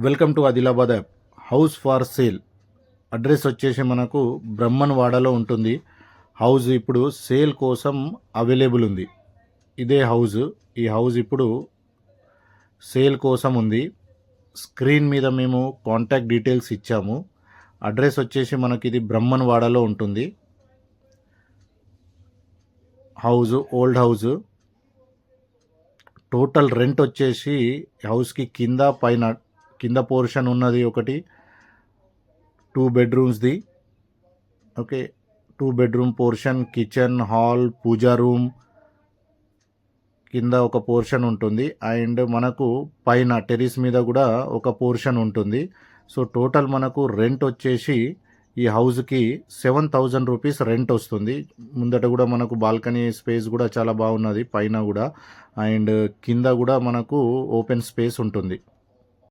Welcome to Adilabad app. House far sale. Address వచ్చేసి మనకు బ్రహ్మన్వాడలో ఉంటుంది. హౌస్ ఇప్పుడు సేల్ కోసం అవైలబుల్ ఉంది. ఇదే హౌస్. ఈ హౌస్ ఇప్పుడు సేల్ కోసం ఉంది. స్క్రీన్ మీద మేము కాంటాక్ట్ డీటెయిల్స్ ఇచ్చాము. అడ్రస్ వచ్చేసి మనకి ఇది బ్రహ్మన్వాడలో ఉంటుంది. House old house. Total rent వచ్చేసి హౌస్కి కింద పోర్షన్ ఉన్నది ఒకటి 2 బెడ్రూమ్స్ది. Okay, 2 bedroom portion, kitchen, hall, puja room కింద ఒక పోర్షన్ ఉంటుంది. అండ్ మనకు పైన టెర్రస్ మీద కూడా ఒక పోర్షన్ ఉంటుంది. సో టోటల్ మనకు రెంట్ వచ్చేసి ఈ హౌస్కి 7,000 రూపీస్ రెంట్ వస్తుంది. ముందట కూడా మనకు బాల్కనీ స్పేస్ కూడా చాలా బాగున్నది, పైన కూడా అండ్ కింద కూడా మనకు ఓపెన్ స్పేస్ ఉంటుంది.